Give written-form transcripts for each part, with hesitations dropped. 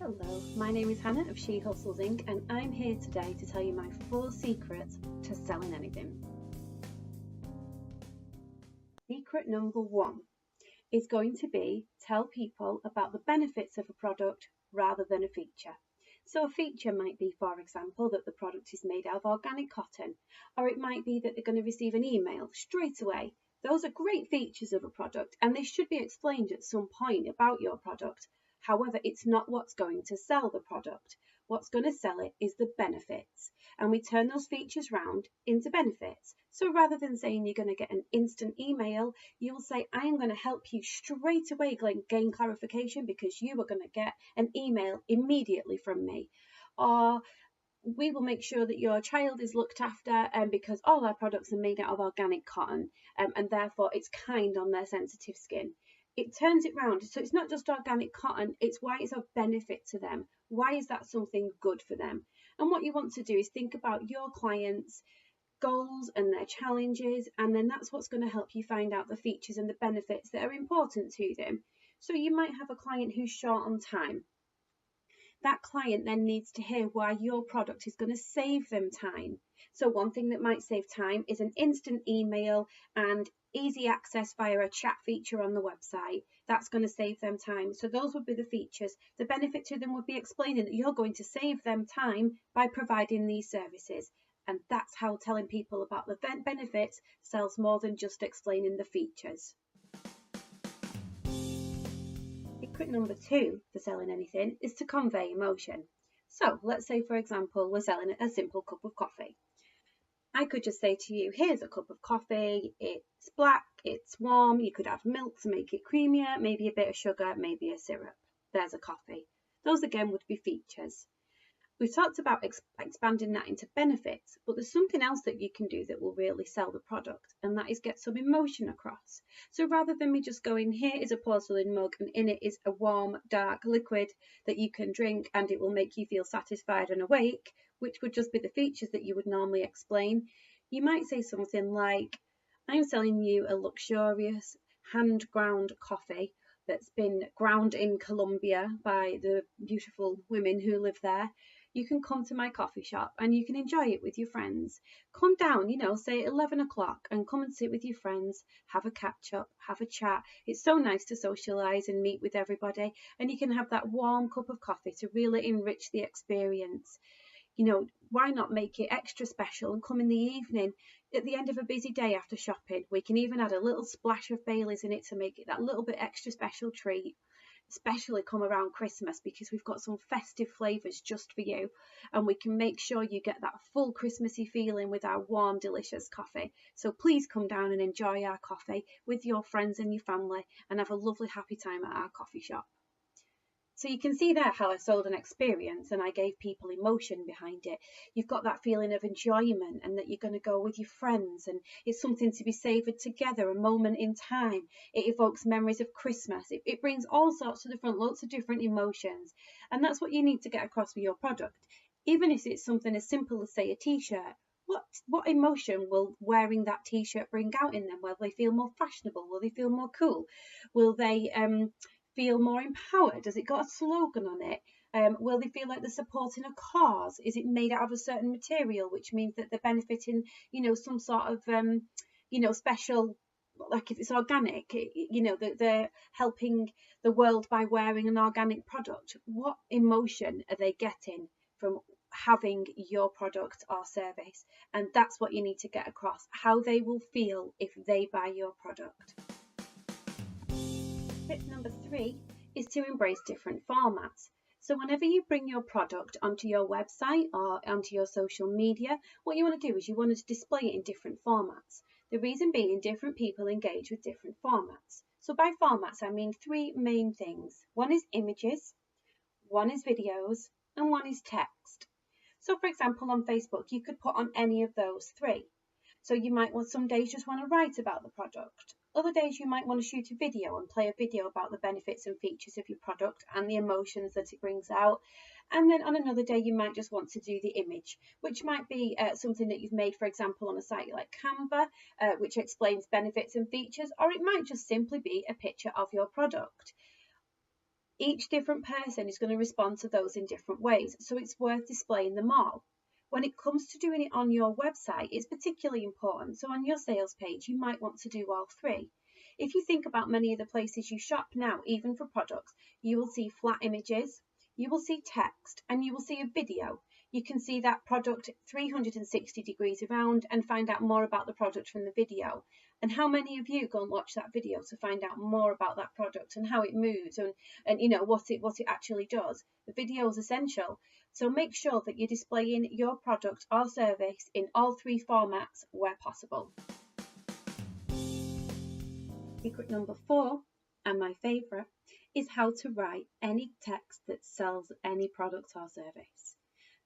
Hello, my name is Hannah of She Hustles Inc. and I'm here today to tell you my 4 secrets to selling anything. Secret number 1 is going to be tell people about the benefits of a product rather than a feature. So a feature might be, for example, that the product is made out of organic cotton, or it might be that they're going to receive an email straight away. Those are great features of a product and they should be explained at some point about your product. However, it's not what's going to sell the product. What's going to sell it is the benefits. And we turn those features round into benefits. So rather than saying you're going to get an instant email, you will say, I am going to help you straight away gain clarification because you are going to get an email immediately from me. Or we will make sure that your child is looked after because all our products are made out of organic cotton and therefore it's kind on their sensitive skin. It turns it round. So it's not just organic cotton, it's why it's of benefit to them. Why is that something good for them? And what you want to do is think about your clients' goals and their challenges, and then that's what's going to help you find out the features and the benefits that are important to them. So you might have a client who's short on time. That client then needs to hear why your product is going to save them time. So one thing that might save time is an instant email and easy access via a chat feature on the website. That's going to save them time. So those would be the features. The benefit to them would be explaining that you're going to save them time by providing these services. And that's how telling people about the benefits sells more than just explaining the features. Secret number 2 for selling anything is to convey emotion. So let's say, for example, we're selling a simple cup of coffee. I could just say to you, here's a cup of coffee, it's black, it's warm, you could add milk to make it creamier, maybe a bit of sugar, maybe a syrup. There's a coffee. Those again would be features. We've talked about expanding that into benefits, but there's something else that you can do that will really sell the product, and that is get some emotion across. So rather than me just going, here is a porcelain mug and in it is a warm, dark liquid that you can drink and it will make you feel satisfied and awake, which would just be the features that you would normally explain, you might say something like, I'm selling you a luxurious hand-ground coffee that's been ground in Colombia by the beautiful women who live there. You can come to my coffee shop and you can enjoy it with your friends. Come down, say 11 o'clock and come and sit with your friends, have a catch up, have a chat. It's so nice to socialise and meet with everybody, and you can have that warm cup of coffee to really enrich the experience. Why not make it extra special and come in the evening at the end of a busy day after shopping? We can even add a little splash of Baileys in it to make it that little bit extra special treat. Especially come around Christmas because we've got some festive flavours just for you, and we can make sure you get that full Christmassy feeling with our warm, delicious coffee. So please come down and enjoy our coffee with your friends and your family and have a lovely happy time at our coffee shop. So you can see there how I sold an experience and I gave people emotion behind it. You've got that feeling of enjoyment and that you're going to go with your friends and it's something to be savoured together, a moment in time. It evokes memories of Christmas. It brings all sorts of lots of different emotions. And that's what you need to get across with your product. Even if it's something as simple as, say, a t-shirt. What emotion will wearing that t-shirt bring out in them? Will they feel more fashionable? Will they feel more cool? Will they feel more empowered? Has it got a slogan on it? Will they feel like they're supporting a cause? Is it made out of a certain material, which means that they're benefiting, some sort of, special, like if it's organic, that they're helping the world by wearing an organic product. What emotion are they getting from having your product or service? And that's what you need to get across, how they will feel if they buy your product. Tip number 3 is to embrace different formats. So whenever you bring your product onto your website or onto your social media, what you want to do is you want to display it in different formats. The reason being, different people engage with different formats. So by formats, I mean 3 main things. One is images, one is videos, and one is text. So for example, on Facebook, you could put on any of those 3. So you might some days just want to write about the product. Other days you might want to shoot a video and play a video about the benefits and features of your product and the emotions that it brings out. And then on another day you might just want to do the image, which might be something that you've made, for example, on a site like Canva, which explains benefits and features, or it might just simply be a picture of your product. Each different person is going to respond to those in different ways, so it's worth displaying them all. When it comes to doing it on your website, it's particularly important. So on your sales page, you might want to do all three. If you think about many of the places you shop now, even for products, you will see flat images, you will see text, and you will see a video. You can see that product 360 degrees around and find out more about the product from the video. And how many of you go and watch that video to find out more about that product and how it moves and you know what it actually does? The video is essential. So make sure that you're displaying your product or service in all three formats where possible. Secret number 4, and my favourite, is how to write any text that sells any product or service.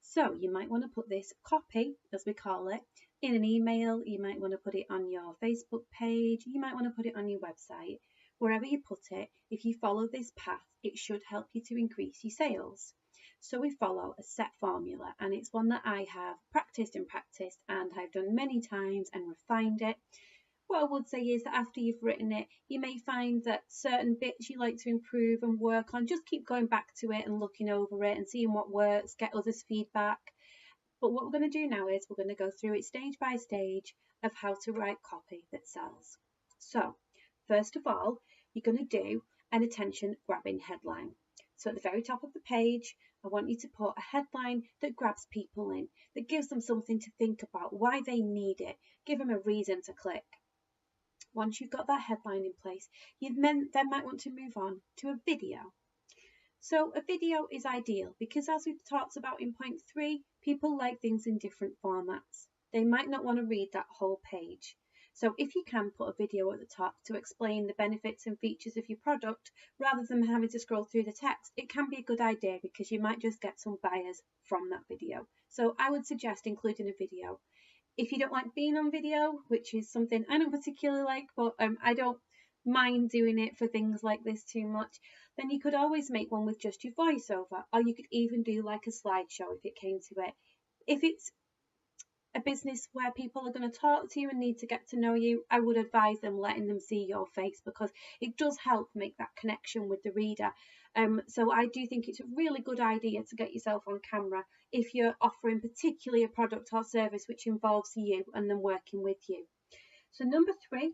So you might want to put this copy, as we call it, in an email. You might want to put it on your Facebook page. You might want to put it on your website. Wherever you put it, if you follow this path, it should help you to increase your sales. So we follow a set formula, and it's one that I have practiced and I've done many times and refined it. What I would say is that after you've written it, you may find that certain bits you like to improve and work on. Just keep going back to it and looking over it and seeing what works, get others' feedback. But what we're going to do now is we're going to go through it stage by stage of how to write copy that sells. So, first of all, you're going to do an attention-grabbing headline. So at the very top of the page, I want you to put a headline that grabs people in, that gives them something to think about, why they need it, give them a reason to click. Once you've got that headline in place, you then might want to move on to a video. So a video is ideal because, as we've talked about in point 3, people like things in different formats. They might not want to read that whole page. So if you can put a video at the top to explain the benefits and features of your product, rather than having to scroll through the text, it can be a good idea because you might just get some buyers from that video. So I would suggest including a video. If you don't like being on video, which is something I don't particularly like, but I don't mind doing it for things like this too much, then you could always make one with just your voiceover, or you could even do like a slideshow if it came to it. If it's a business where people are going to talk to you and need to get to know you, I would advise them letting them see your face because it does help make that connection with the reader. So I do think it's a really good idea to get yourself on camera if you're offering particularly a product or service which involves you and them working with you. So number 3,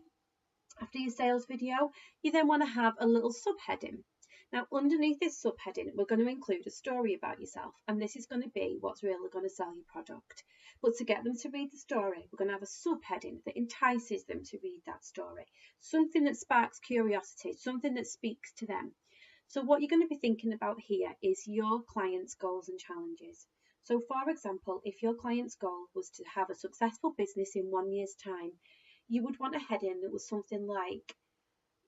after your sales video, you then want to have a little subheading. Now, underneath this subheading, we're going to include a story about yourself, and this is going to be what's really going to sell your product. But to get them to read the story, we're going to have a subheading that entices them to read that story, something that sparks curiosity, something that speaks to them. So what you're going to be thinking about here is your client's goals and challenges. So for example, if your client's goal was to have a successful business in 1 year's time, you would want a heading that was something like,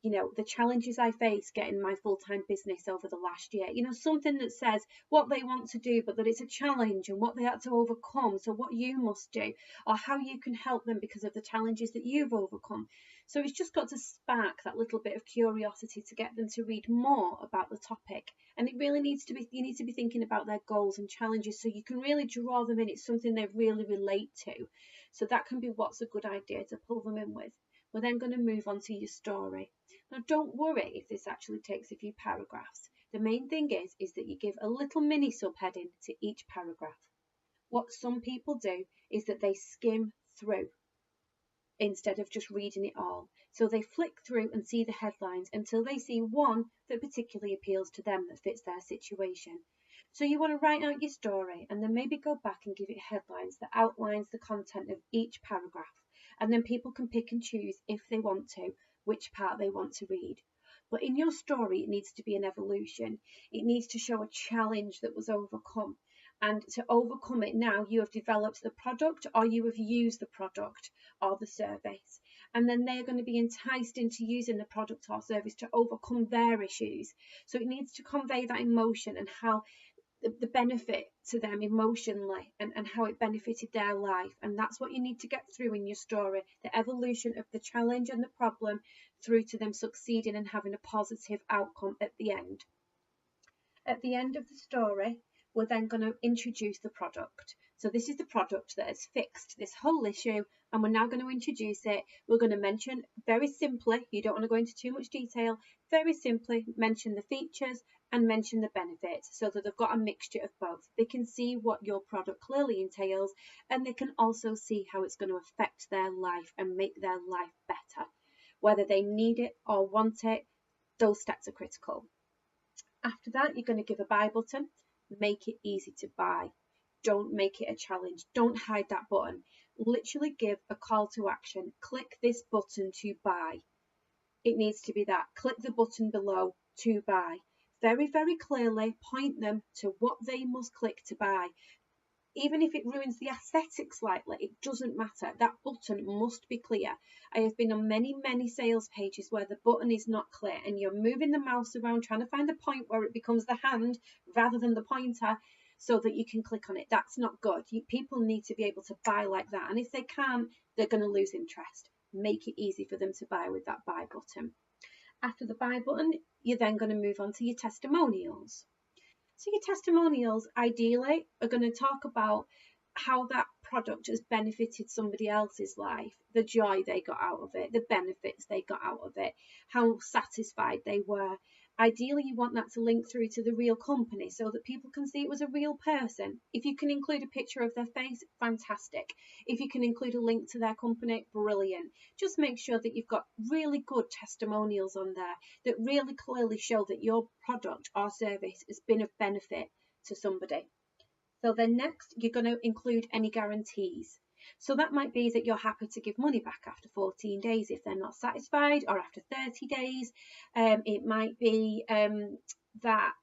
you know, the challenges I face getting my full-time business over the last year, you know, something that says what they want to do, but that it's a challenge and what they had to overcome. So what you must do, or how you can help them because of the challenges that you've overcome. So it's just got to spark that little bit of curiosity to get them to read more about the topic. And it really needs to be, you need to be thinking about their goals and challenges so you can really draw them in. It's something they really relate to. So that can be what's a good idea to pull them in with. We're then going to move on to your story. Now, don't worry if this actually takes a few paragraphs. The main thing is that you give a little mini subheading to each paragraph. What some people do is that they skim through instead of just reading it all. So they flick through and see the headlines until they see one that particularly appeals to them, that fits their situation. So you want to write out your story and then maybe go back and give it headlines that outlines the content of each paragraph. And then people can pick and choose, if they want to, which part they want to read. But in your story, it needs to be an evolution. It needs to show a challenge that was overcome. And to overcome it now, you have developed the product, or you have used the product or the service. And then they're going to be enticed into using the product or service to overcome their issues. So it needs to convey that emotion and how the benefit to them emotionally and how it benefited their life. And that's what you need to get through in your story, the evolution of the challenge and the problem through to them succeeding and having a positive outcome at the end. At the end of the story, we're then going to introduce the product. So this is the product that has fixed this whole issue, and we're now going to introduce it. We're going to mention very simply, you don't want to go into too much detail, very simply mention the features and mention the benefits so that they've got a mixture of both. They can see what your product clearly entails, and they can also see how it's going to affect their life and make their life better. Whether they need it or want it, those steps are critical. After that, you're going to give a buy button. Make it easy to buy. Don't make it a challenge. Don't hide that button. Literally give a call to action. Click this button to buy. It needs to be that. Click the button below to buy. Very, very clearly point them to what they must click to buy. Even if it ruins the aesthetics slightly, it doesn't matter. That button must be clear. I have been on many, many sales pages where the button is not clear and you're moving the mouse around trying to find the point where it becomes the hand rather than the pointer so that you can click on it. That's not good. People need to be able to buy like that. And if they can't, they're going to lose interest. Make it easy for them to buy with that buy button. After the buy button, you're then going to move on to your testimonials. So your testimonials ideally are going to talk about how that product has benefited somebody else's life, the joy they got out of it, the benefits they got out of it, how satisfied they were. Ideally, you want that to link through to the real company so that people can see it was a real person. If you can include a picture of their face, fantastic. If you can include a link to their company, brilliant. Just make sure that you've got really good testimonials on there that really clearly show that your product or service has been of benefit to somebody. So then next, you're going to include any guarantees. So that might be that you're happy to give money back after 14 days if they're not satisfied, or after 30 days. It might be that,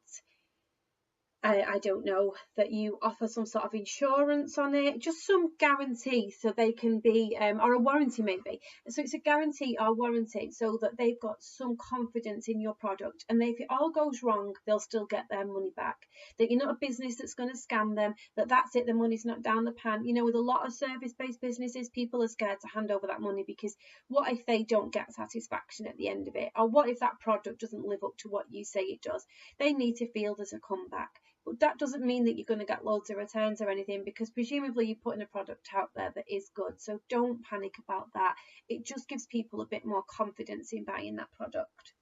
I don't know, that you offer some sort of insurance on it, just some guarantee so they can be, or a warranty maybe. So it's a guarantee or warranty so that they've got some confidence in your product. And if it all goes wrong, they'll still get their money back. That you're not a business that's going to scam them, that's it, the money's not down the pan. You know, with a lot of service-based businesses, people are scared to hand over that money because what if they don't get satisfaction at the end of it? Or what if that product doesn't live up to what you say it does? They need to feel there's a comeback. But that doesn't mean that you're going to get loads of returns or anything, because presumably you're putting a product out there that is good. So don't panic about that. It just gives people a bit more confidence in buying that product.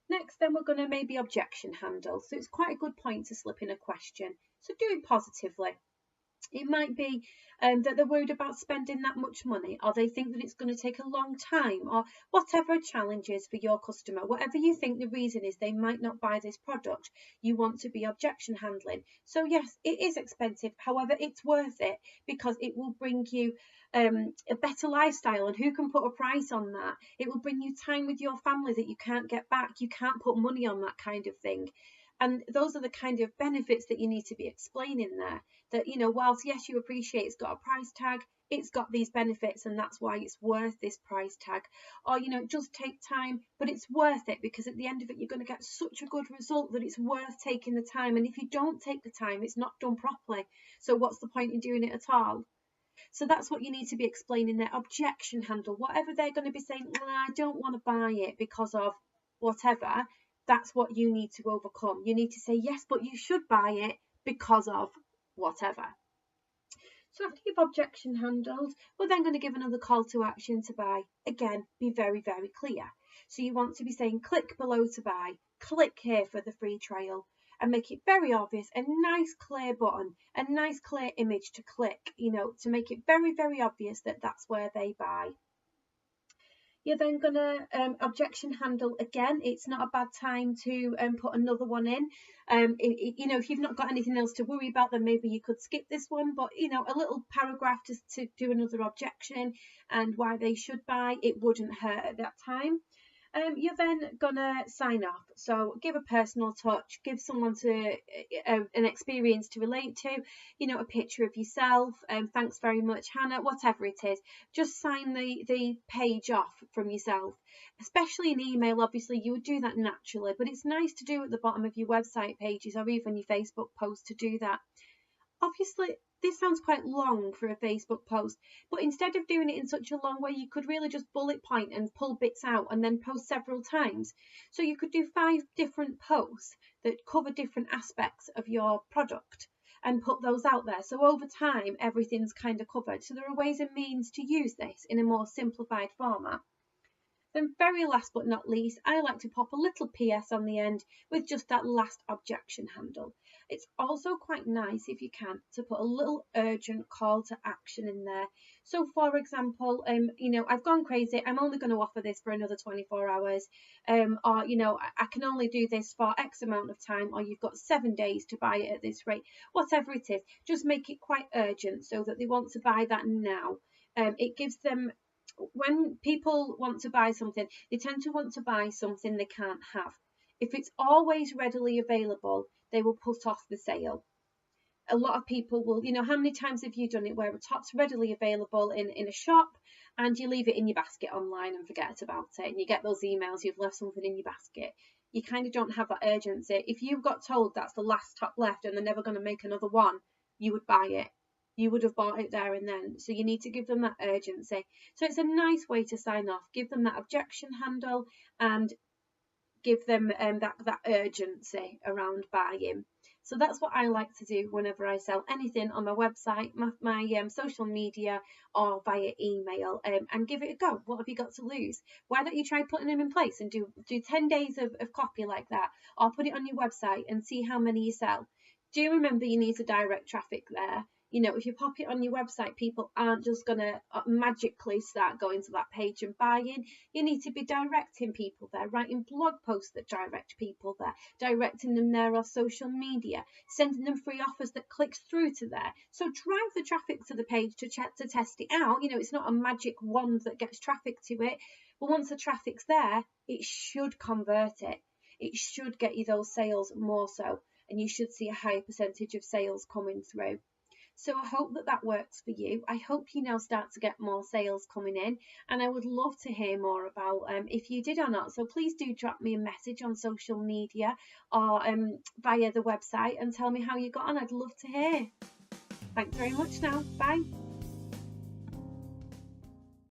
Next, then we're going to maybe objection handle. So it's quite a good point to slip in a question. So do it positively. It might be that they're worried about spending that much money, or they think that it's going to take a long time, or whatever a challenge is for your customer. Whatever you think the reason is they might not buy this product, you want to be objection handling. So yes, it is expensive. However, it's worth it because it will bring you a better lifestyle, and who can put a price on that? It will bring you time with your family that you can't get back. You can't put money on that kind of thing. And those are the kind of benefits that you need to be explaining there. That, you know, whilst yes, you appreciate it's got a price tag, it's got these benefits, and that's why it's worth this price tag. Or, you know, it does take time, but it's worth it because at the end of it, you're going to get such a good result that it's worth taking the time. And if you don't take the time, it's not done properly. So what's the point in doing it at all? So that's what you need to be explaining there. Objection handle, whatever they're going to be saying, I don't want to buy it because of whatever. That's what you need to overcome. You need to say, yes, but you should buy it because of whatever. So after you've objection handled, we're then going to give another call to action to buy. Again, be very, very clear. So you want to be saying, click below to buy, click here for the free trial, and make it very obvious, a nice clear button, a nice clear image to click, you know, to make it very, very obvious that that's where they buy. You're then going to objection handle again. It's not a bad time to put another one in. You know, if you've not got anything else to worry about, then maybe you could skip this one. But, you know, a little paragraph to do another objection and why they should buy, it wouldn't hurt at that time. You're then going to sign off. So give a personal touch, give someone an experience to relate to, you know, a picture of yourself. Thanks very much, Hannah, whatever it is. Just sign the page off from yourself, especially in email. Obviously, you would do that naturally, but it's nice to do at the bottom of your website pages or even your Facebook post to do that. Obviously, this sounds quite long for a Facebook post, but instead of doing it in such a long way, you could really just bullet point and pull bits out and then post several times. So you could do 5 different posts that cover different aspects of your product. and put those out there. So over time, everything's kind of covered. So there are ways and means to use this in a more simplified format. Then very last but not least, I like to pop a little PS on the end with just that last objection handle. It's also quite nice, if you can, to put a little urgent call to action in there. So for example, I've gone crazy, I'm only going to offer this for another 24 hours, or I can only do this for X amount of time, or you've got 7 days to buy it at this rate. Whatever it is, just make it quite urgent so that they want to buy that now. It gives them, when people want to buy something, they tend to want to buy something they can't have. If it's always readily available, they will put off the sale. A lot of people will, how many times have you done it where a top's readily available in a shop and you leave it in your basket online and forget about it, and you get those emails, you've left something in your basket. You kind of don't have that urgency. If you got told that's the last top left and they're never going to make another one, you would buy it. You would have bought it there and then. So you need to give them that urgency. So it's a nice way to sign off. Give them that objection handle and give them that urgency around buying. So that's what I like to do whenever I sell anything on my website, my social media, or via email, and give it a go. What have you got to lose? Why don't you try putting them in place and do 10 days of copy like that, or put it on your website and see how many you sell. Do remember you need to direct traffic there. If you pop it on your website, people aren't just going to magically start going to that page and buying. You need to be directing people there, writing blog posts that direct people there, directing them there off social media, sending them free offers that clicks through to there. So drive the traffic to the page to test it out. It's not a magic wand that gets traffic to it. But once the traffic's there, it should convert it. It should get you those sales more so, and you should see a higher percentage of sales coming through. So I hope that works for you. I hope you now start to get more sales coming in, and I would love to hear more about if you did or not. So please do drop me a message on social media or via the website and tell me how you got on. I'd love to hear. Thanks very much now. Bye.